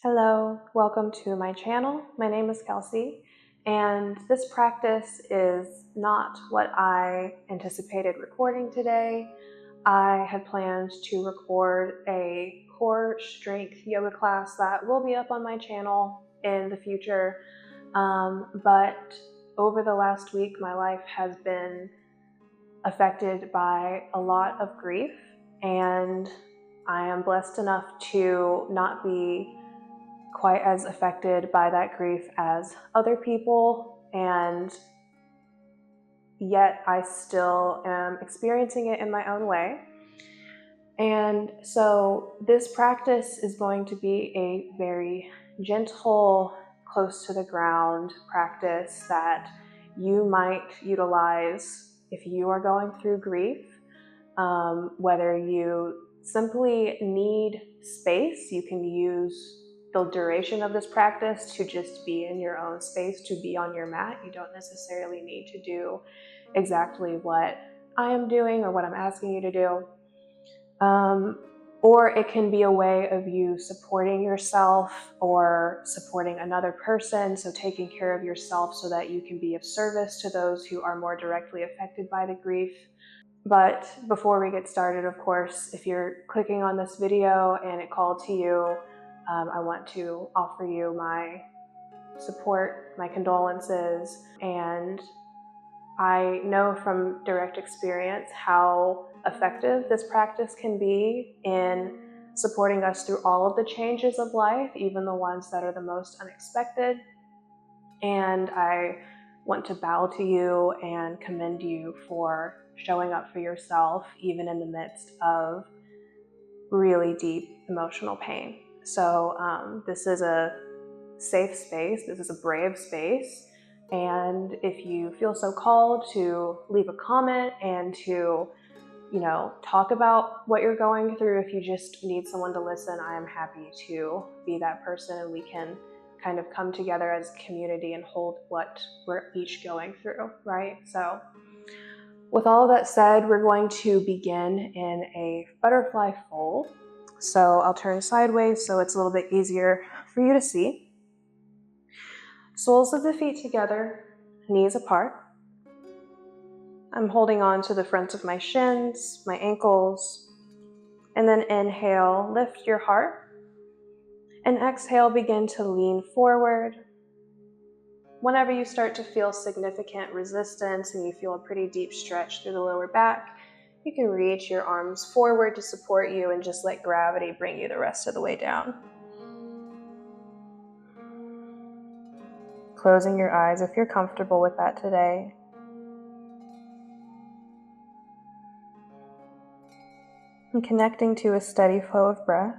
Hello, welcome to my channel. My name is Kelsey, and this practice is not what I anticipated recording today. I had planned to record a core strength yoga class that will be up on my channel in the future, but over the last week, my life has been affected by a lot of grief, and I am blessed enough to not be quite as affected by that grief as other people, and yet I still am experiencing it in my own way. And so this practice is going to be a very gentle, close to the ground practice that you might utilize if you are going through grief, whether you simply need space. You can use the duration of this practice to just be in your own space, to be on your mat. You don't necessarily need to do exactly what I am doing or what I'm asking you to do. Or it can be a way of you supporting yourself or supporting another person, so taking care of yourself so that you can be of service to those who are more directly affected by the grief. But before we get started, of course, if you're clicking on this video and it called to you, I want to offer you my support, my condolences, and I know from direct experience how effective this practice can be in supporting us through all of the changes of life, even the ones that are the most unexpected. And I want to bow to you and commend you for showing up for yourself, even in the midst of really deep emotional pain. So this is a safe space, this is a brave space, and if you feel so called to leave a comment and to, talk about what you're going through, if you just need someone to listen, I am happy to be that person, and we can kind of come together as a community and hold what we're each going through, right? So with all of that said, we're going to begin in a butterfly fold. So I'll turn sideways so it's a little bit easier for you to see. Soles of the feet together, knees apart. I'm holding on to the fronts of my shins, my ankles, and then inhale, lift your heart, and exhale, begin to lean forward. Whenever you start to feel significant resistance and you feel a pretty deep stretch through the lower back, you can reach your arms forward to support you and just let gravity bring you the rest of the way down. Closing your eyes if you're comfortable with that today. And connecting to a steady flow of breath.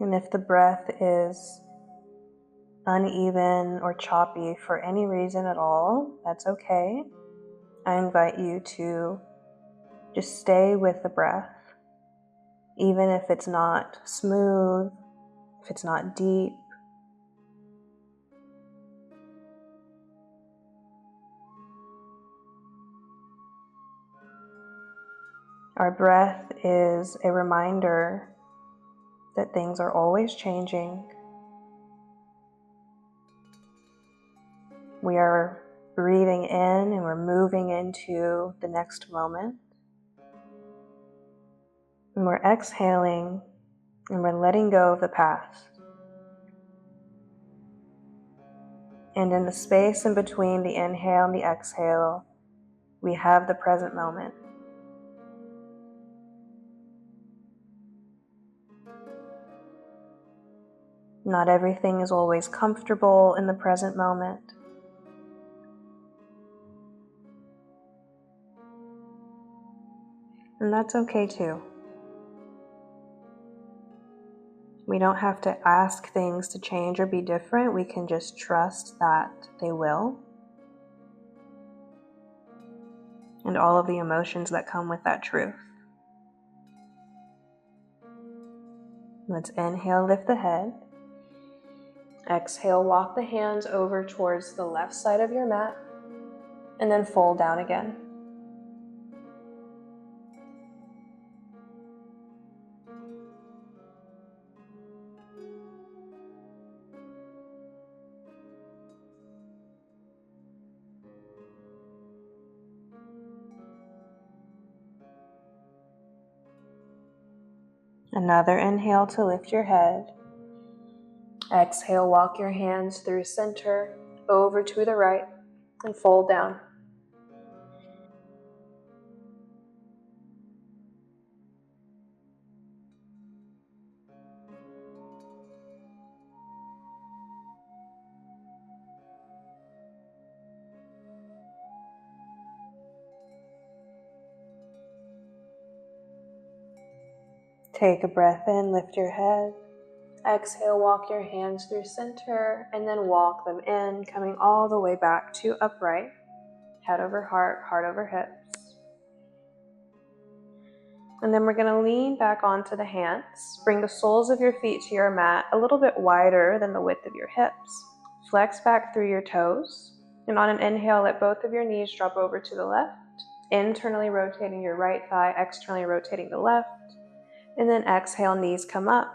And if the breath is uneven or choppy for any reason at all, that's okay. I invite you to just stay with the breath, even if it's not smooth, if it's not deep. Our breath is a reminder that things are always changing. We are breathing in and we're moving into the next moment. And we're exhaling and we're letting go of the past. And in the space in between the inhale and the exhale, we have the present moment. Not everything is always comfortable in the present moment. And that's okay too. We don't have to ask things to change or be different. We can just trust that they will. And all of the emotions that come with that truth. Let's inhale, lift the head. Exhale, walk the hands over towards the left side of your mat, and then fold down again. Another inhale to lift your head. Exhale, walk your hands through center, over to the right, and fold down. Take a breath in, lift your head. Exhale, walk your hands through center, and then walk them in, coming all the way back to upright. Head over heart, heart over hips. And then we're going to lean back onto the hands. Bring the soles of your feet to your mat a little bit wider than the width of your hips. Flex back through your toes. And on an inhale, let both of your knees drop over to the left, internally rotating your right thigh, externally rotating the left. And then exhale, knees come up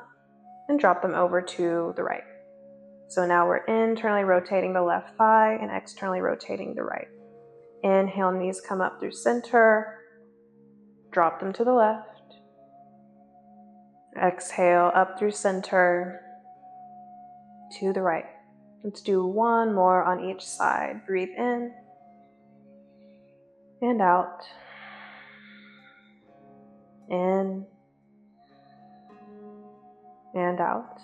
and drop them over to the right. So now we're internally rotating the left thigh and externally rotating the right. Inhale, knees come up through center, drop them to the left. Exhale, up through center, to the right. Let's do one more on each side. Breathe in and out. In and out.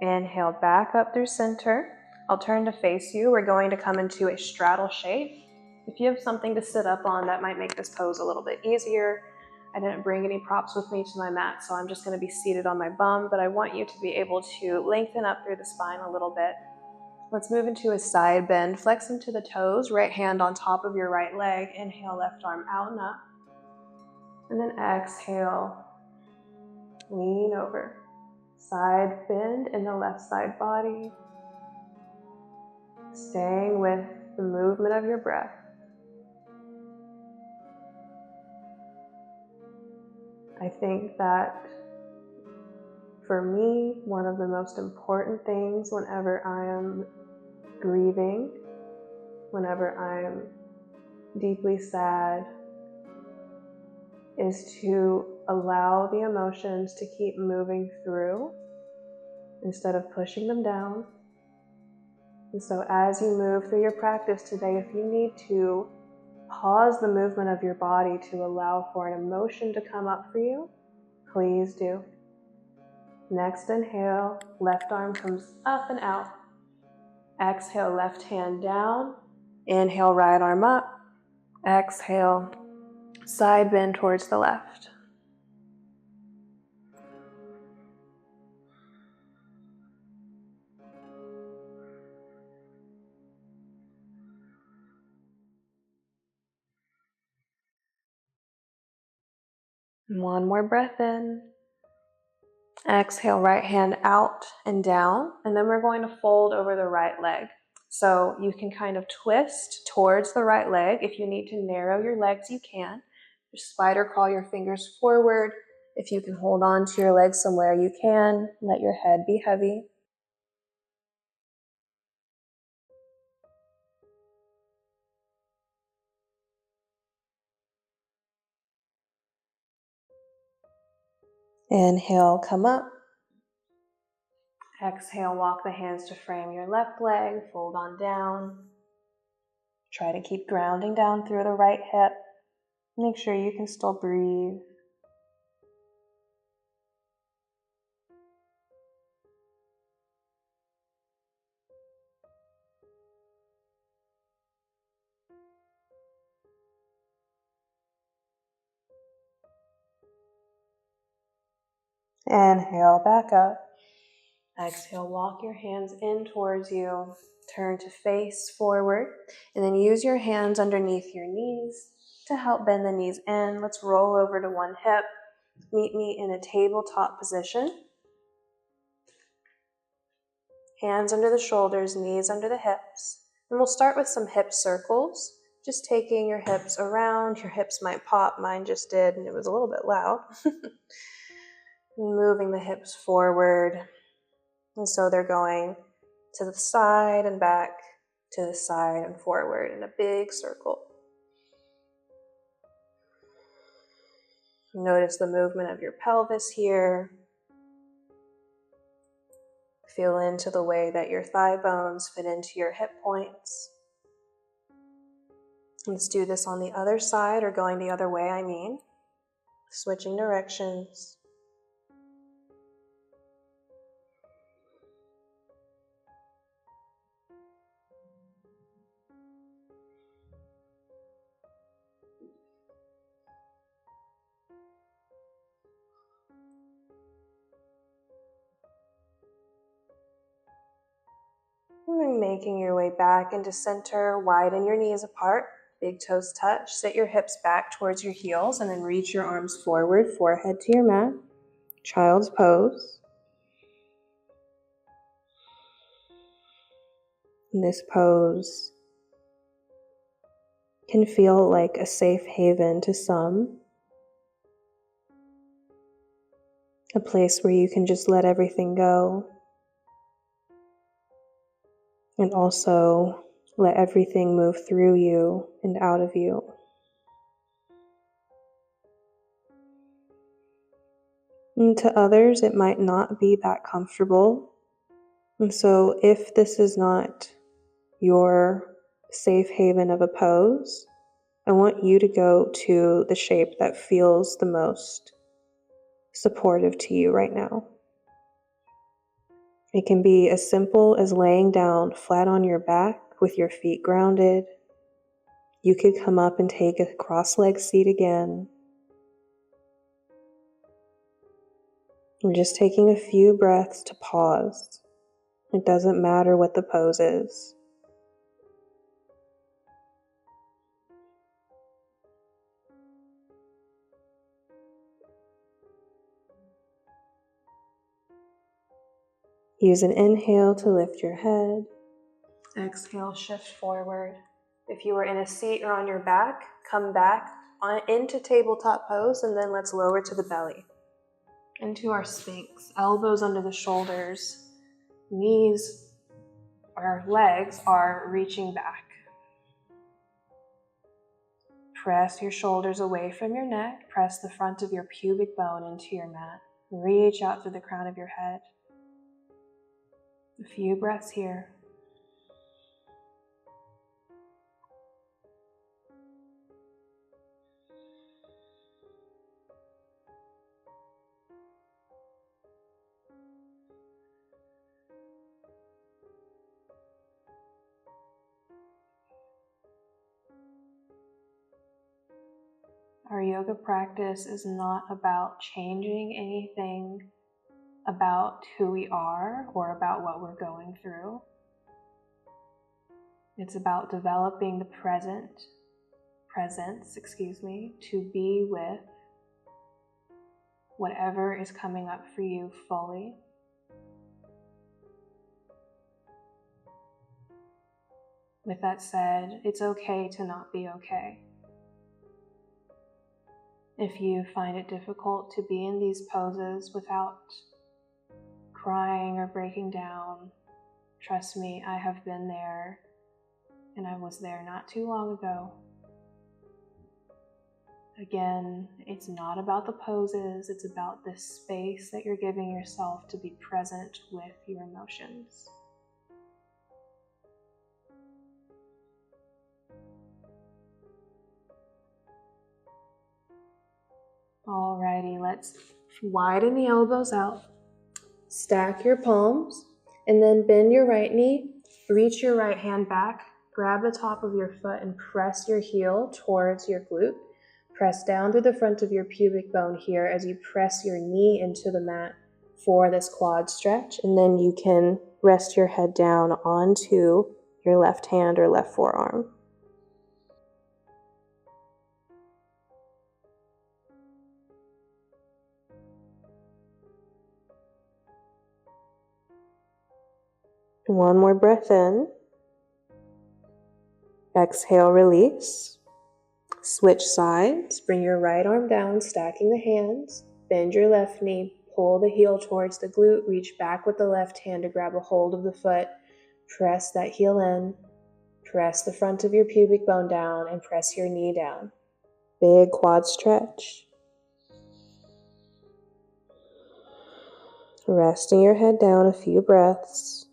Inhale, back up through center. I'll turn to face you. We're going to come into a straddle shape. If you have something to sit up on, that might make this pose a little bit easier. I didn't bring any props with me to my mat, so I'm just going to be seated on my bum, but I want you to be able to lengthen up through the spine a little bit. Let's move into a side bend. Flex into the toes, right hand on top of your right leg. Inhale, left arm out and up. And then exhale, lean over. Side bend in the left side body. Staying with the movement of your breath. I think that for me, one of the most important things whenever I am grieving, whenever I'm deeply sad, is to allow the emotions to keep moving through instead of pushing them down. And so as you move through your practice today, if you need to pause the movement of your body to allow for an emotion to come up for you, please do. Next inhale, left arm comes up and out. Exhale, left hand down. Inhale, right arm up. Exhale, side bend towards the left. One more breath in. Exhale, right hand out and down, and then we're going to fold over the right leg. So you can kind of twist towards the right leg. If you need to narrow your legs, you can. Just spider crawl your fingers forward. If you can hold on to your legs somewhere, you can. Let your head be heavy. Inhale, come up. Exhale, walk the hands to frame your left leg, fold on down. Try to keep grounding down through the right hip. Make sure you can still breathe. Inhale, back up. Exhale, walk your hands in towards you. Turn to face forward, and then use your hands underneath your knees to help bend the knees in. Let's roll over to one hip. Meet me in a tabletop position. Hands under the shoulders, knees under the hips. And we'll start with some hip circles, just taking your hips around. Your hips might pop, mine just did, and it was a little bit loud. Moving the hips forward. And so they're going to the side and back, to the side and forward in a big circle. Notice the movement of your pelvis here. Feel into the way that your thigh bones fit into your hip points. Let's do this on the other side, or going the other way, switching directions. And making your way back into center, widen your knees apart, big toes touch, sit your hips back towards your heels, and then reach your arms forward, forehead to your mat, child's pose. And this pose can feel like a safe haven to some, a place where you can just let everything go, and also let everything move through you and out of you. And to others, it might not be that comfortable. And so if this is not your safe haven of a pose, I want you to go to the shape that feels the most supportive to you right now. It can be as simple as laying down flat on your back with your feet grounded. You could come up and take a cross-legged seat again. And just taking a few breaths to pause. It doesn't matter what the pose is. Use an inhale to lift your head. Exhale, shift forward. If you are in a seat or on your back, come back into tabletop pose, and then let's lower to the belly. Into our Sphinx, elbows under the shoulders, knees or legs are reaching back. Press your shoulders away from your neck, press the front of your pubic bone into your mat. Reach out through the crown of your head. A few breaths here. Our yoga practice is not about changing anything about who we are or about what we're going through. It's about developing the presence, to be with whatever is coming up for you fully. With that said, it's okay to not be okay. If you find it difficult to be in these poses without crying or breaking down, trust me, I have been there, and I was there not too long ago. Again, it's not about the poses, it's about this space that you're giving yourself to be present with your emotions. Alrighty, let's widen the elbows out, stack your palms, and then bend your right knee, reach your right hand back, grab the top of your foot and press your heel towards your glute. Press down through the front of your pubic bone here as you press your knee into the mat for this quad stretch, and then you can rest your head down onto your left hand or left forearm. One more breath in. Exhale, release. Switch sides. Bring your right arm down, stacking the hands. Bend your left knee. Pull the heel towards the glute. Reach back with the left hand to grab a hold of the foot. Press that heel in. Press the front of your pubic bone down and press your knee down. Big quad stretch. Resting your head down a few breaths.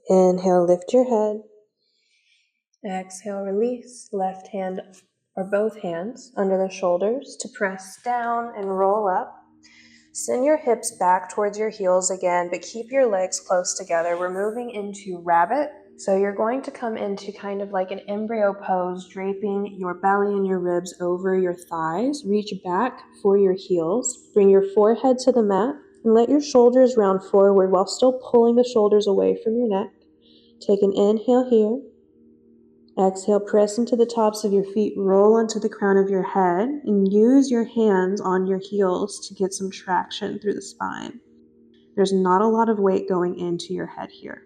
Inhale, lift your head. Exhale, release. Left hand or both hands under the shoulders to press down and roll up. Send your hips back towards your heels again, but keep your legs close together. We're moving into rabbit. So you're going to come into kind of like an embryo pose, draping your belly and your ribs over your thighs. Reach back for your heels. Bring your forehead to the mat and let your shoulders round forward while still pulling the shoulders away from your neck. Take an inhale here. Exhale, press into the tops of your feet, roll onto the crown of your head, and use your hands on your heels to get some traction through the spine. There's not a lot of weight going into your head here.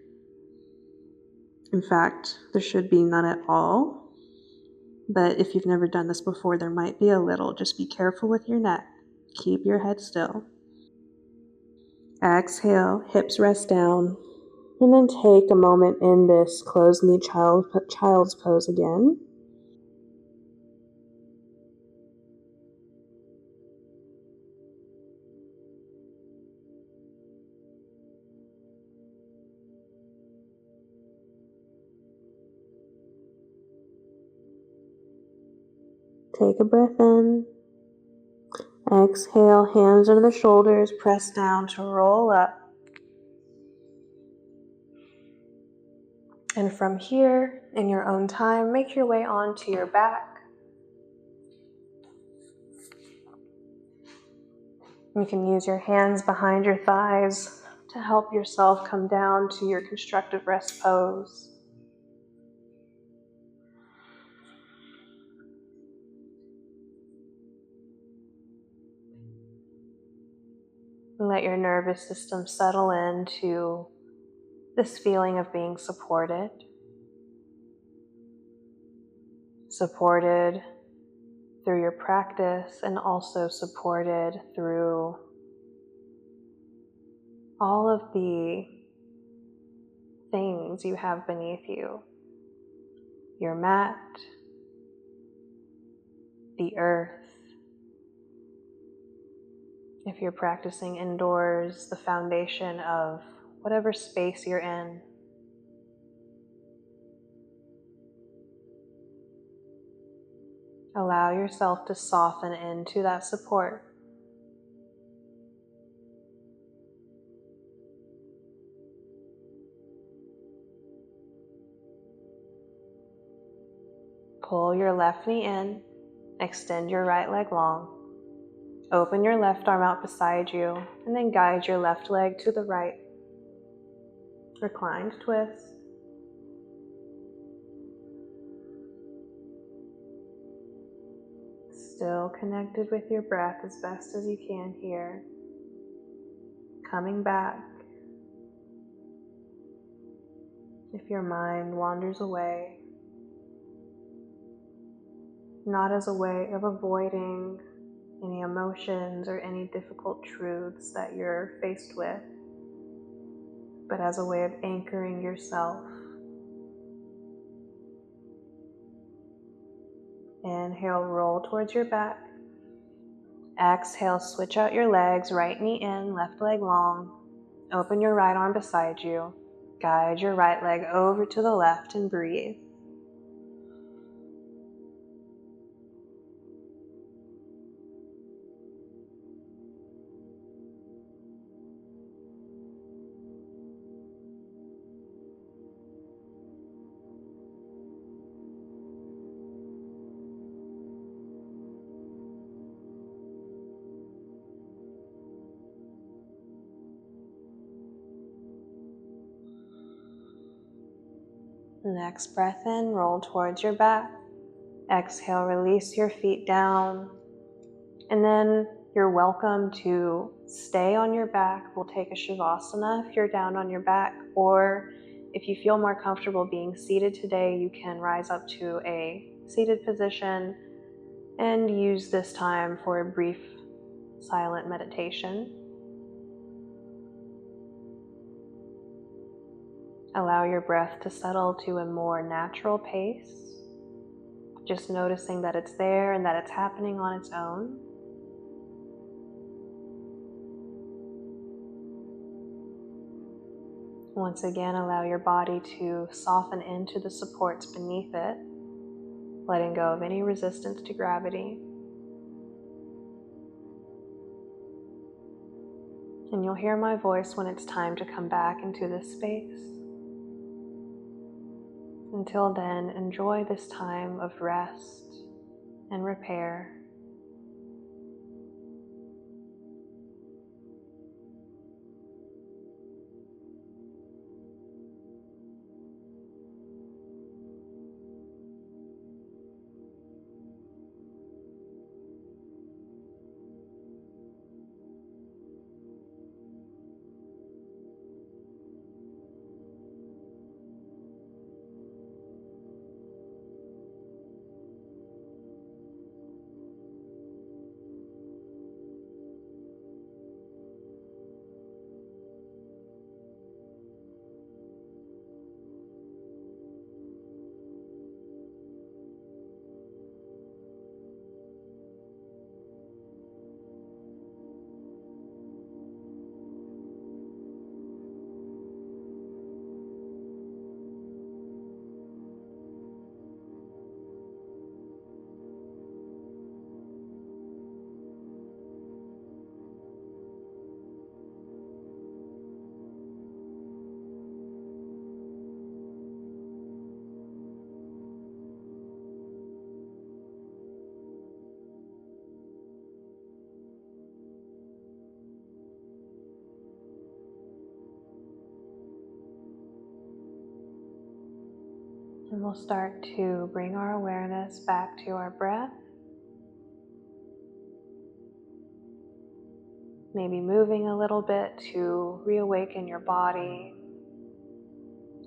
In fact, there should be none at all. But if you've never done this before, there might be a little. Just be careful with your neck. Keep your head still. Exhale, hips rest down. And then take a moment in this closed knee child's pose again. Take a breath in. Exhale, hands under the shoulders, press down to roll up. And from here, in your own time, make your way onto your back. You can use your hands behind your thighs to help yourself come down to your constructive rest pose. Let your nervous system settle into this feeling of being supported. Supported through your practice and also supported through all of the things you have beneath you. Your mat, the earth. If you're practicing indoors, the foundation of whatever space you're in. Allow yourself to soften into that support. Pull your left knee in, extend your right leg long. Open your left arm out beside you, and then guide your left leg to the right. Reclined twist. Still connected with your breath as best as you can here. Coming back. If your mind wanders away, not as a way of avoiding any emotions or any difficult truths that you're faced with, but as a way of anchoring yourself. Inhale, roll towards your back. Exhale, switch out your legs, right knee in, left leg long. Open your right arm beside you. Guide your right leg over to the left and breathe. Next breath in, roll towards your back. Exhale, release your feet down. And then you're welcome to stay on your back. We'll take a Shavasana if you're down on your back, or if you feel more comfortable being seated today, you can rise up to a seated position and use this time for a brief silent meditation. Allow your breath to settle to a more natural pace, just noticing that it's there and that it's happening on its own. Once again, allow your body to soften into the supports beneath it, letting go of any resistance to gravity. And you'll hear my voice when it's time to come back into this space. Until then, enjoy this time of rest and repair. And we'll start to bring our awareness back to our breath. Maybe moving a little bit to reawaken your body.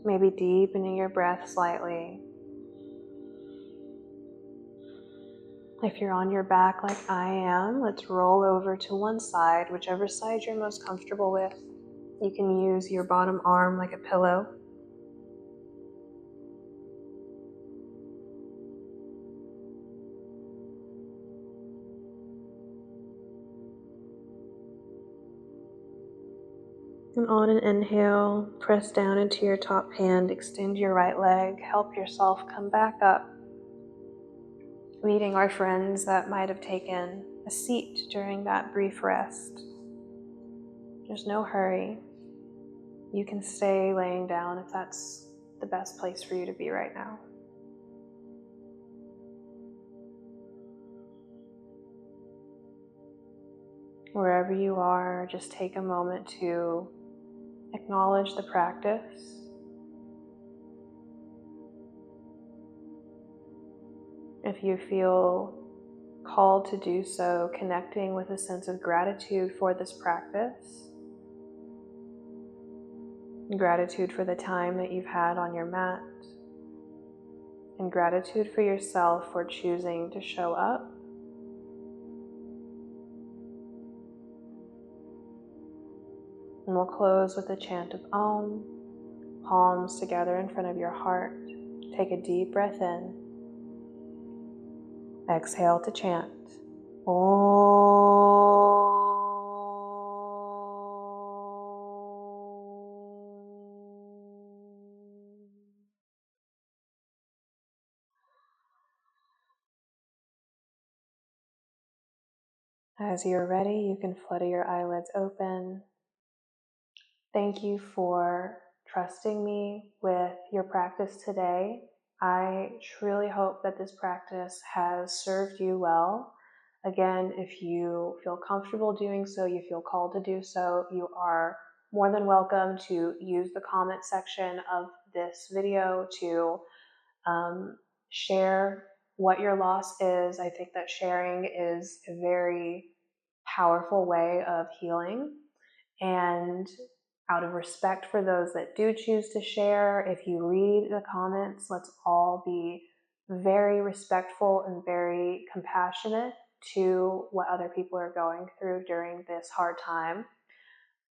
Maybe deepening your breath slightly. If you're on your back like I am, let's roll over to one side, whichever side you're most comfortable with. You can use your bottom arm like a pillow. And on an inhale, press down into your top hand, extend your right leg, help yourself come back up. Meeting our friends that might have taken a seat during that brief rest. There's no hurry. You can stay laying down if that's the best place for you to be right now. Wherever you are, just take a moment to acknowledge the practice. If you feel called to do so, connecting with a sense of gratitude for this practice. Gratitude for the time that you've had on your mat. And gratitude for yourself for choosing to show up. And we'll close with a chant of Om, palms together in front of your heart. Take a deep breath in. Exhale to chant. Om. As you're ready, you can flutter your eyelids open. Thank you for trusting me with your practice today. I truly hope that this practice has served you well. Again, if you feel comfortable doing so, you feel called to do so, you are more than welcome to use the comment section of this video to share what your loss is. I think that sharing is a very powerful way of healing. And out of respect for those that do choose to share, if you read the comments, let's all be very respectful and very compassionate to what other people are going through during this hard time.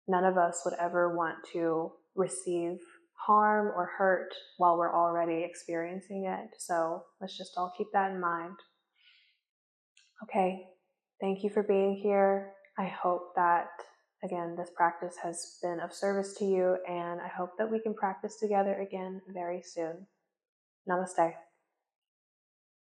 None of us would ever want to receive harm or hurt while we're already experiencing it. So let's just all keep that in mind. Okay, thank you for being here. I hope that, again, this practice has been of service to you, and I hope that we can practice together again very soon. Namaste.